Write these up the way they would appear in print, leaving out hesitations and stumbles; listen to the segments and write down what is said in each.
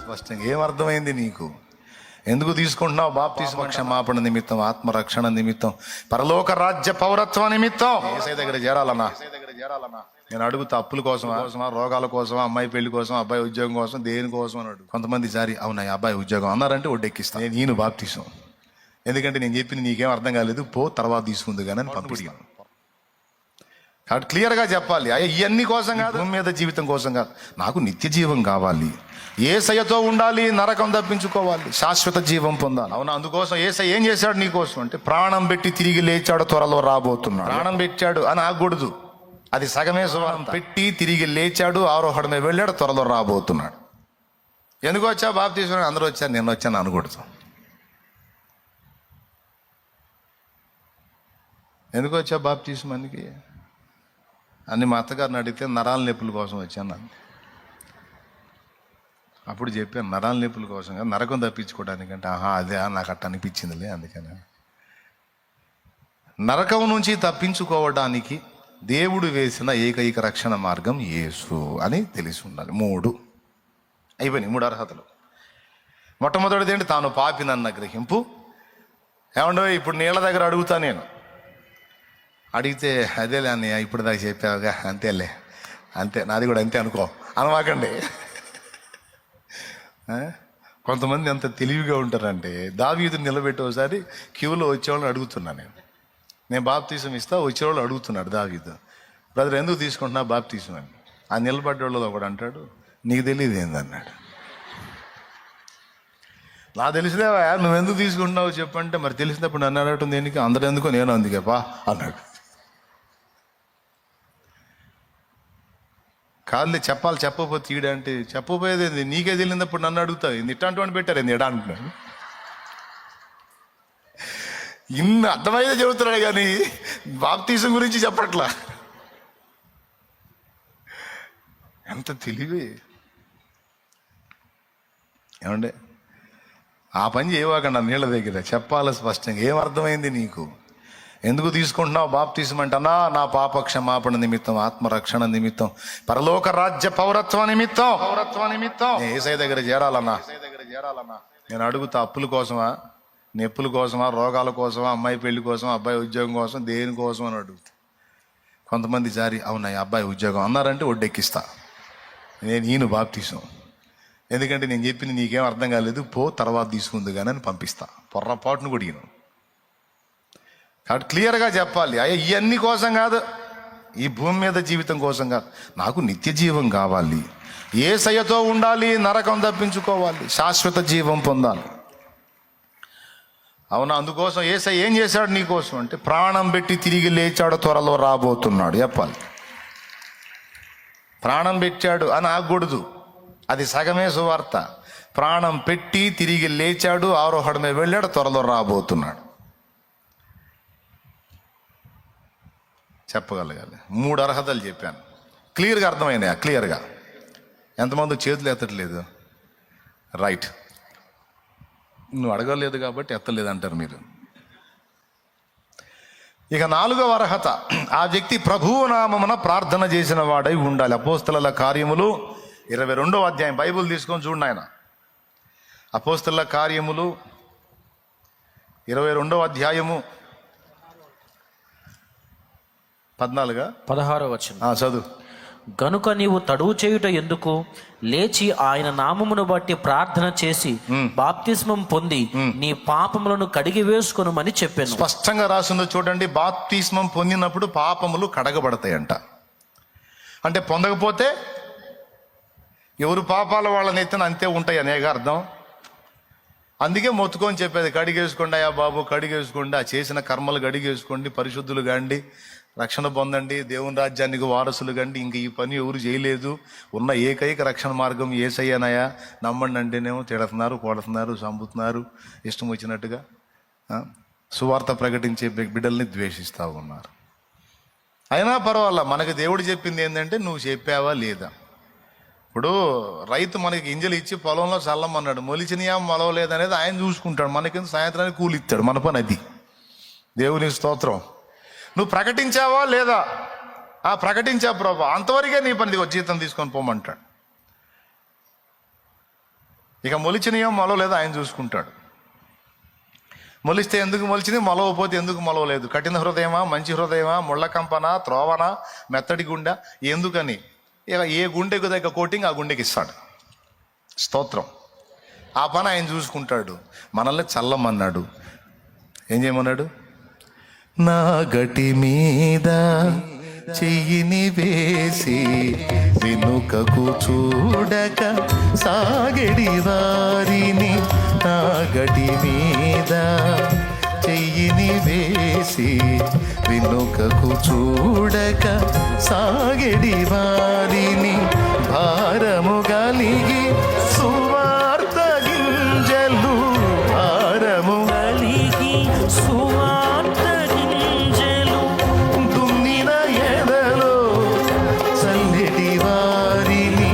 స్పష్టంగా ఏం అర్థమైంది నీకు? ఎందుకు తీసుకుంటున్నావు బాప్తిస్మ? క్షమాపణ నిమిత్తం, ఆత్మరక్షణ నిమిత్తం, పరలోక రాజ్య పౌరత్వ నిమిత్తం. యేసయ్య దగ్గర చేరాలన్నా. నేను అడుగుతా, అప్పుల కోసమా, రోగాల కోసమా, అమ్మాయి పెళ్లి కోసం, అబ్బాయి ఉద్యోగం కోసం, దేని కోసం అని అడుగు. కొంతమంది జారి అవునా అబ్బాయి ఉద్యోగం అన్నారంటే ఒడ్డెక్కిస్తాను. నేను బాప్తిసం, ఎందుకంటే నేను చెప్పింది నీకేం అర్థం కాలేదు, పో తర్వాత తీసుకుంది కానీ పంపిస్తాను. కాబట్టి క్లియర్గా చెప్పాలి, అయ్యా ఇవన్నీ కోసం కాదు, భూమి మీద జీవితం కోసం కాదు, నాకు నిత్య జీవం కావాలి, యేసయ్యతో ఉండాలి, నరకం తప్పించుకోవాలి, శాశ్వత జీవం పొందాలి. అవునా, అందుకోసం యేసయ్య ఏం చేశాడు నీకోసం అంటే ప్రాణం పెట్టి తిరిగి లేచాడు, త్వరలో రాబోతున్నాడు. ప్రాణం పెట్టాడు అని ఆగకూడదు, అది సగమే సువార్త. పెట్టి తిరిగి లేచాడు, ఆరోహణమే వెళ్ళాడు, త్వరలో రాబోతున్నాడు. ఎందుకు వచ్చా బాప్తిసం? అందరూ వచ్చారు, నేను వచ్చాను అనకూడదు. ఎందుకు వచ్చా బాప్తిసం అనికి అని మా అత్తగారిని అడిగితే నరాల నొప్పుల కోసం వచ్చాను. అప్పుడు చెప్పాను, నరాల నొప్పుల కోసం కదా, నరకం తప్పించుకోవడానికంటే. అదే నాకు అట్ట అనిపించిందిలే, అందుకని. నరకం నుంచి తప్పించుకోవడానికి దేవుడు వేసిన ఏకైక రక్షణ మార్గం యేసు అని తెలిసి ఉండాలి. 3 అయిపోయినాయి, 3 అర్హతలు. మొట్టమొదటిది ఏంటి? తాను పాపినన్న గ్రహింపు. ఏమండో ఇప్పుడు నీళ్ళ దగ్గర అడుగుతా, నేను అడిగితే అదేలే అన్నయ్య ఇప్పుడు దాకా చెప్పావుగా, అంతేలే, అంతే, నాది కూడా అంతే అనుకో అనమాకండి. కొంతమంది ఎంత తెలివిగా ఉంటారంటే, దావీదుని నిలబెట్టి ఒకసారి క్యూలో వచ్చేవాళ్ళని అడుగుతున్నా, నేను బాప్తీసం ఇస్తా, వచ్చేవాళ్ళు అడుగుతున్నాడు దావీదు, బ్రదర్ ఎందుకు తీసుకుంటున్నా బాప్తీసం అని. ఆ నిలబడ్డోళ్ళలో ఒకడు అంటాడు, నీకు తెలియదు ఏందన్నాడు. నాకు తెలిసిదేవా, నువ్వెందుకు తీసుకుంటున్నావు చెప్పంటే, మరి తెలిసినప్పుడు నన్ను అడగటం దేనికి, అందరూ ఎందుకో నేను అందుకేపా అన్నాడు. కాదులే చెప్పాలి, చెప్పకపోతే ఈడంటే చెప్పబోయేది ఏంది, నీకే తెలియనప్పుడు నన్ను అడుగుతావు ఏంది, ఇట్లాంటి వాడిని పెట్టారు ఏంది ఎడా అంటున్నాడు. ఇన్ని అర్థమైతే చెబుతున్నాడు కానీ బాప్తీసం గురించి చెప్పట్లా. ఎంత తెలివి! ఏమండే, ఆ పని చేయవాకండి నీళ్ళ దగ్గర, చెప్పాలి స్పష్టంగా. ఏం అర్థమైంది నీకు? ఎందుకు తీసుకుంటున్నావు బాప్తిసం అంటన్నా? నా పాప క్షమాపణ నిమిత్తం, ఆత్మరక్షణ నిమిత్తం, పరలోక రాజ్య పౌరత్వ నిమిత్తం. యేసయ్య దగ్గర చేరాలన్నా. నేను అడుగుతా, అప్పుల కోసమా, నొప్పుల కోసమా, రోగాల కోసమా, అమ్మాయి పెళ్లి కోసం, అబ్బాయి ఉద్యోగం కోసం, దేని కోసం అని అడుగుతా. కొంతమంది జారి అవునా అబ్బాయి ఉద్యోగం అన్నారంటే ఒడ్డెక్కిస్తా. నేను బాప్తిసం, ఎందుకంటే నేను చెప్పింది నీకేం అర్థం కాలేదు, పో తర్వాత తీసుకుంది కానీ అని పంపిస్తా. పొర్రపాటును కూడా ఈయన. కాబట్టి క్లియర్గా చెప్పాలి, అయ్యా ఇవన్నీ కోసం కాదు, ఈ భూమి మీద జీవితం కోసం కాదు, నాకు నిత్య జీవం కావాలి, యేసయ్యతో ఉండాలి, నరకం తప్పించుకోవాలి, శాశ్వత జీవం పొందాలి. అవునా, అందుకోసం యేసయ్య ఏం చేశాడు నీకోసం అంటే ప్రాణం పెట్టి తిరిగి లేచాడు, త్వరలో రాబోతున్నాడు. చెప్పాలి, ప్రాణం పెట్టాడు అని ఆగకూడదు, అది సగమే సువార్త. ప్రాణం పెట్టి తిరిగి లేచాడు, ఆరోహణమే వెళ్ళాడు, త్వరలో రాబోతున్నాడు. చెప్పగలగాలి. 3 అర్హతలు చెప్పాను, క్లియర్గా అర్థమైనాయా? క్లియర్గా. ఎంతమంది చేతులు ఎత్తట్లేదు? రైట్, నువ్వు అడగలేదు కాబట్టి ఎత్తలేదు అంటారు మీరు. ఇక 4వ అర్హత, ఆ వ్యక్తి ప్రభువు నామమున ప్రార్థన చేసిన వాడై ఉండాలి. అపోస్తలుల కార్యములు 22వ అధ్యాయం, బైబుల్ తీసుకొని చూడండి ఆయన. అపోస్తలుల కార్యములు 22వ అధ్యాయము 16వ వచనం చదువు. గనుక నీవు తడువు చేయుట ఎందుకు, లేచి ఆయన నామమును బట్టి ప్రార్థన చేసి బాప్తిస్మం పొంది నీ పాపములను కడిగి వేసుకొనుమని చెప్పాను. స్పష్టంగా రాసిందో చూడండి, బాప్తిస్మం పొందినప్పుడు పాపములు కడగబడతాయంట. అంటే పొందకపోతే ఎవరు పాపాల వాళ్ళని ఎత్తిన అంతే ఉంటాయి అనేక అర్థం. అందుకే మొత్తుకొని చెప్పేది, కడిగేసుకోండి అయ్యా బాబు, కడిగేసుకోండి, ఆ చేసిన కర్మలు కడిగేసుకోండి, పరిశుద్ధులు కాండి, రక్షణ పొందండి, దేవుని రాజ్యానికి వారసులు కండి. ఇంక ఈ పని ఎవరు చేయలేదు, ఉన్న ఏకైక రక్షణ మార్గం యేసయ్యనయ్యా, నమ్మండి అంటేనేమో తిడుతున్నారు, కొడుతున్నారు, చంపుతున్నారు, ఇష్టం వచ్చినట్టుగా సువార్త ప్రకటించే బిడ్డల్ని ద్వేషిస్తూ ఉన్నారు. అయినా పర్వాలా, మనకి దేవుడు చెప్పింది ఏంటంటే నువ్వు చెప్పావా లేదా. ఇప్పుడు రైతు మనకి గింజలు ఇచ్చి పొలంలో చల్లమన్నాడు, మొలిచినయా మొలవలేదనేది ఆయన చూసుకుంటాడు, మనకి సాయంత్రానికి కూలి ఇస్తాడు, మన పని అది. దేవుని స్తోత్రం. నువ్వు ప్రకటించావా లేదా? ప్రకటించా ప్రభా, అంతవరకే నీ పని, జీతం తీసుకొని పోమంటాడు. ఇక మొలిచినయో మొలవలేదో ఆయన చూసుకుంటాడు. మొలిస్తే ఎందుకు మొలిచింది, మొలవపోతే ఎందుకు మొలవలేదు, కఠిన హృదయమా, మంచి హృదయమా, ముళ్ళ కంపనా, త్రోవనా, మెత్తడి గుండె, ఎందుకని ఇక ఏ గుండెకు దగ్గర కోటింగ్ ఆ గుండెకి ఇస్తాడు. స్తోత్రం. ఆ పని ఆయన చూసుకుంటాడు. మనల్ని చల్లమన్నాడు. ఏం చేయమన్నాడు? నా గటి మీద చెయ్యిని వేసి వెనుకకు చూడక సాగడి వారిని, నా గటి మీద చెయ్యిని వేసి వెనుకకు చూడక సాగడి వారిని, భారము కలిగి సువార్త గింజలు, భారము కలిగి సువార్త గింజలు దున్నిన ఎదలో చల్లెడి వారిని,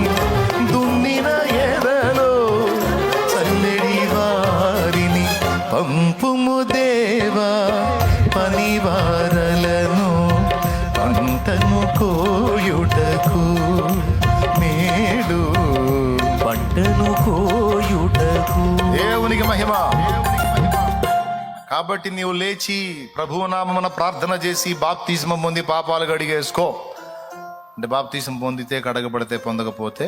దున్నిన ఎదలో చల్లెడి వారిని, పంపుము దేవా పనివారలను పంటను కోయుటకు, మేలు పంటను కోయుటకు. దేవునికి మహిమ. కాబట్టి నీవు లేచి ప్రభువు నామమున ప్రార్థన చేసి బాప్తిస్మం పొంది పాపాలు కడిగేసుకో. అంటే బాప్తిస్మం పొందితే కడగబడితే, పొందకపోతే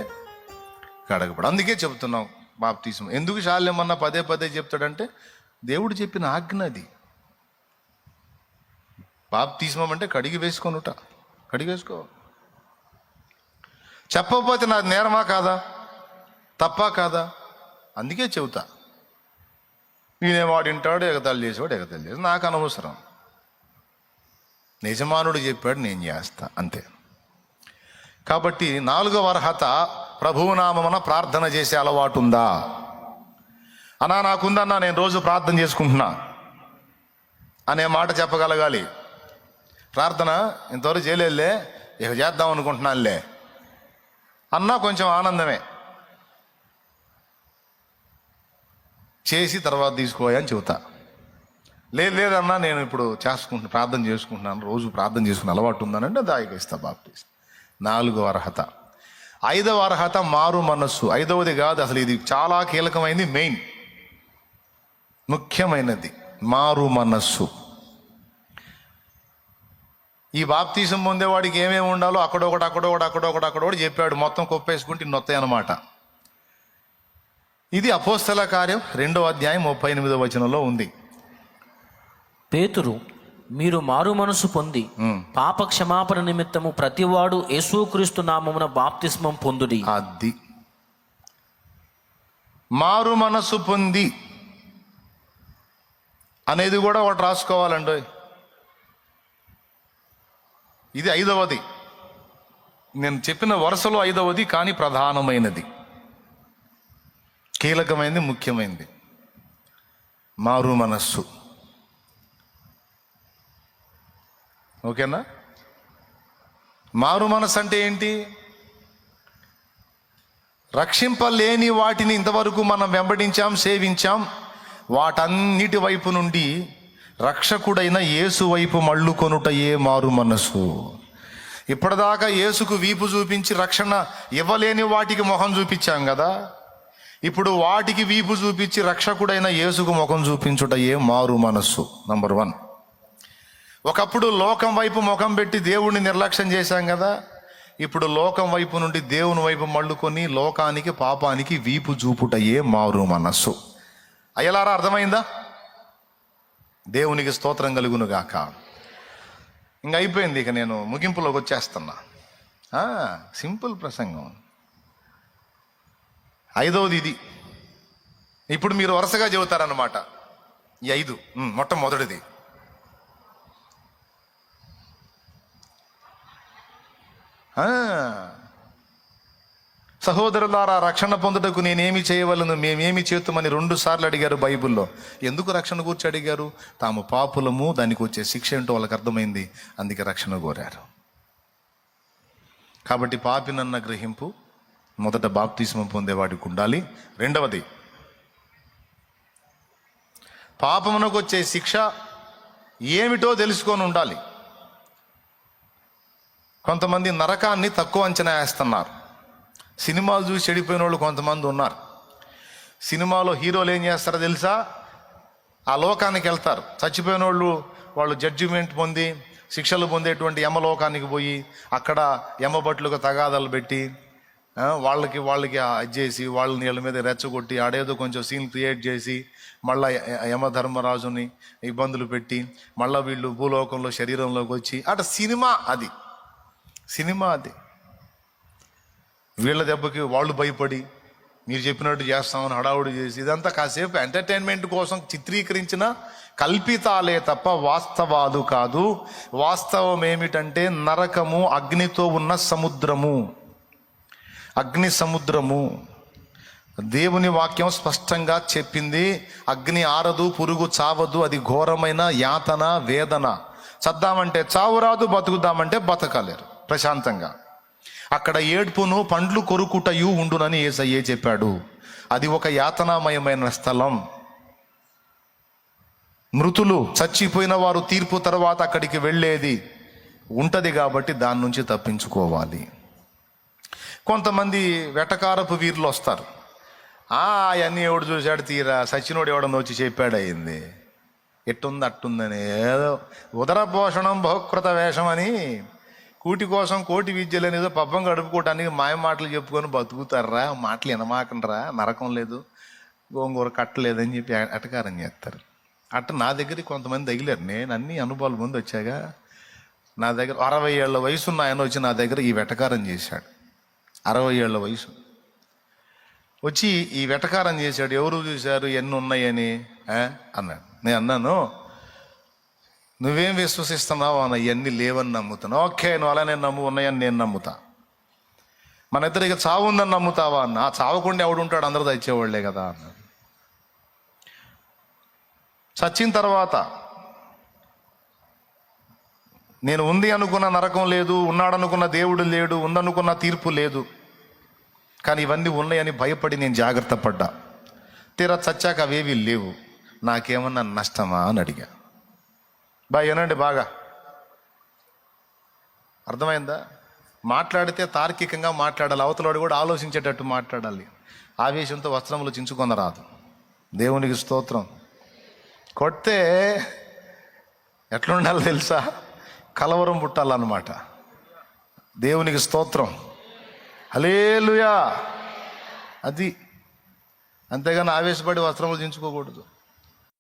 కడగబడ. అందుకే చెప్తున్నాం బాప్తిస్మం. ఎందుకు శాల్యమన్నా పదే పదే చెప్తాడంటే దేవుడు చెప్పిన ఆజ్ఞ అది. బాప్తిస్మం అంటే కడిగి వేసుకొనుట, కడిగేసుకో. చెప్పకపోతే నాది నేరమా కాదా, తప్పా కాదా? అందుకే చెబుతా. ఈయనేవాడింటాడు, ఎగతాళి చేసేవాడు ఎగతాళి చేసి, నాకు అనవసరం. యజమానుడు చెప్పాడు, నేను చేస్తా, అంతే. కాబట్టి 4వ అర్హత, ప్రభువునామమున ప్రార్థన చేసే అలవాటు ఉందా అన్నా? నాకుందన్నా, నేను రోజు ప్రార్థన చేసుకుంటున్నా అనే మాట చెప్పగలగాలి. ప్రార్థన ఇంతవరకు చేయలేదులే, ఇక చేద్దాం అనుకుంటున్నానులే అన్నా కొంచెం ఆనందమే. చేసి తర్వాత తీసుకోయని చెబుతా. లేదన్నా నేను ఇప్పుడు ప్రార్థన చేసుకుంటున్నాను, రోజు ప్రార్థన చేసుకుని అలవాటు ఉందనంటే దాయిగా ఇస్తా బాప్టిస్ట్. 4వ అర్హత. 5వ అర్హత మారు మనస్సు. 5వది కాదు అసలు, ఇది చాలా కీలకమైనది, మెయిన్ ముఖ్యమైనది, మారు మనస్సు. ఈ బాప్తీసం పొందేవాడికి ఏమేమి ఉండాలో అక్కడొకటి చెప్పాడు. మొత్తం కొప్పేసుకుంటే ఇన్నొత్తాయి అన్నమాట. ఇది అపోస్తల కార్యం 2వ అధ్యాయం 38వ వచనంలో ఉంది. పేతురు, మీరు మారు మనసు పొంది పాప క్షమాపణ నిమిత్తము ప్రతివాడు యేసుక్రీస్తు నామమున బాప్తిస్మం పొందుడి. అది మారు మనసు పొంది అనేది కూడా ఒకటి రాసుకోవాలండి. ఇది 5వది. నేను చెప్పిన వరుసలో 5వది, కానీ ప్రధానమైనది, కీలకమైనది, ముఖ్యమైనది మారు మనస్సు. ఓకేనా? మారు మనస్సు అంటే ఏంటి? రక్షింపలేని వాటిని ఇంతవరకు మనం వెంబడించాం, సేవించాం. వాటన్నిటి వైపు నుండి రక్షకుడైన యేసు వైపు మళ్ళుకొనుటయే మారు మనస్సు. ఇప్పటిదాకా యేసుకు వీపు చూపించి రక్షణ ఇవ్వలేని వాటికి మొహం చూపించాం కదా. ఇప్పుడు వాటికి వీపు చూపించి రక్షకుడైన యేసుకు ముఖం చూపించుటయే మారు మనస్సు. నంబర్ 1. ఒకప్పుడు లోకం వైపు ముఖం పెట్టి దేవుణ్ణి నిర్లక్ష్యం చేశాం కదా. ఇప్పుడు లోకం వైపు నుండి దేవుని వైపు మళ్ళుకొని లోకానికి, పాపానికి వీపు చూపుటయే మారు మనస్సు. అయ్యలారా, అర్థమైందా? దేవునికి స్తోత్రం కలుగును గాక. ఇంక అయిపోయింది. ఇక నేను ముగింపులోకి వచ్చేస్తున్నా. సింపుల్ ప్రసంగం. 5వది ఇది. ఇప్పుడు మీరు వరుసగా చెబుతారన్నమాట. ఈ 5 మొట్టమొదటిది సహోదరులారా, రక్షణ పొందుటకు నేనేమి చేయవలను, మేమేమి చేతుమని 2 సార్లు అడిగారు బైబిల్లో. ఎందుకు రక్షణ గురించి అడిగారు? తాము పాపులము, దానికి వచ్చే శిక్ష ఏంటో వాళ్ళకి అర్థమైంది, అందుకే రక్షణ కోరారు. కాబట్టి పాపినన్న గ్రహింపు మొదట బాప్తిస్మం పొందేవాడికి ఉండాలి. 2వది, పాపమునకు వచ్చే శిక్ష ఏమిటో తెలుసుకొని ఉండాలి. కొంతమంది నరకాన్ని తక్కువ అంచనా వేస్తున్నారు. సినిమాలు చూసి చెడిపోయిన వాళ్ళు కొంతమంది ఉన్నారు. సినిమాలో హీరోలు ఏం చేస్తారో తెలుసా? ఆ లోకానికి వెళ్తారు. చచ్చిపోయిన వాళ్ళు జడ్జిమెంట్ పొంది శిక్షలు పొందేటువంటి యమలోకానికి పోయి అక్కడ యమభట్లుగా తగాదాలు పెట్టి వాళ్ళకి అది చేసి వాళ్ళని వీళ్ళ మీద రెచ్చగొట్టి ఆడేదో కొంచెం సీన్ క్రియేట్ చేసి మళ్ళా యమధర్మరాజుని ఇబ్బందులు పెట్టి మళ్ళీ వీళ్ళు భూలోకంలో శరీరంలోకి వచ్చి సినిమా అది. వీళ్ళ దెబ్బకి వాళ్ళు భయపడి మీరు చెప్పినట్టు చేస్తామని హడావుడి చేసి ఇదంతా కాసేపు ఎంటర్టైన్మెంట్ కోసం చిత్రీకరించిన కల్పితాలే తప్ప వాస్తవాలు కాదు. వాస్తవం ఏమిటంటే నరకము అగ్నితో ఉన్న సముద్రము, అగ్ని సముద్రము. దేవుని వాక్యం స్పష్టంగా చెప్పింది. అగ్ని ఆరదు, పురుగు చావదు, అది ఘోరమైన యాతన, వేదన. చద్దామంటే చావు రాదు, బతుకుదామంటే బతకలేరు ప్రశాంతంగా. అక్కడ ఏడ్పును పండ్లు కొరుకుటయు ఉండునని యేసయ్యే చెప్పాడు. అది ఒక యాతనామయమైన స్థలం. మృతులు చచ్చిపోయిన వారు తీర్పు తర్వాత అక్కడికి వెళ్ళేది ఉంటది కాబట్టి దాని నుంచి తప్పించుకోవాలి. కొంతమంది వెటకారపు వీరులు వస్తారు. అవన్నీ ఎవడు చూశాడు తీరా, సచినోడు ఎవడన్నా వచ్చి చెప్పాడు అయింది, ఎట్టుంది అట్టుందని. ఏదో ఉదరపోషణం బహుకృత వేషం అని కూటి కోసం కోటి విద్యలు అనేదో పబ్బం గడుపుకోవటానికి మాయ మాటలు చెప్పుకొని బతుకుతారా. మాటలు వినమాకండ్రా, నరకం లేదు, గోంగూర కట్టలేదని చెప్పి ఎటకారం చేస్తారు. నా దగ్గరికి కొంతమంది తగిలారు. నేను అన్ని అనుభవాల ముందు వచ్చాగా, నా దగ్గర 60 ఏళ్ల వయసు ఉన్న ఆయన వచ్చి నా దగ్గర ఈ వెటకారం చేశాడు. 60 ఏళ్ల వయసు వచ్చి ఈ వెటకారం చేశాడు. ఎవరు చూశారు ఎన్ని ఉన్నాయని అన్నాడు. నేను అన్నాను, నువ్వేం విశ్వసిస్తున్నావు అన్న, ఇవన్నీ లేవని నమ్ముతాను. ఓకే, నువ్వు అలానే నమ్ము, ఉన్నాయని నేను నమ్ముతా. మన ఇద్దరికి చావు ఉందని నమ్ముతావా అన్న. చావకుండా ఎవడుంటాడు, అందరూ తెచ్చేవాళ్లే కదా అన్నాడు. చచ్చిన తర్వాత నేను ఉంది అనుకున్న నరకం లేదు, ఉన్నాడనుకున్న దేవుడు లేడు, ఉందనుకున్న తీర్పు లేదు, కానీ ఇవన్నీ ఉన్నాయని భయపడి నేను జాగ్రత్త పడ్డా. తీరా చచ్చాక అవేవి లేవు, నాకేమన్నా నష్టమా అని అడిగా. ఏనండి బాగా అర్థమైందా? మాట్లాడితే తార్కికంగా మాట్లాడాలి, అవతలవాడు కూడా ఆలోచించేటట్టు మాట్లాడాలి. ఆవేశంతో వస్త్రములు చించుకొనరాదు. దేవునికి స్తోత్రం. కొడితే ఎట్లుండాలి తెలుసా? కలవరం పుట్టాలన్నమాట. దేవునికి స్తోత్రం, హల్లెలూయా. అది అంతేగాని ఆవేశపడి వస్త్రములు చించుకోకూడదు.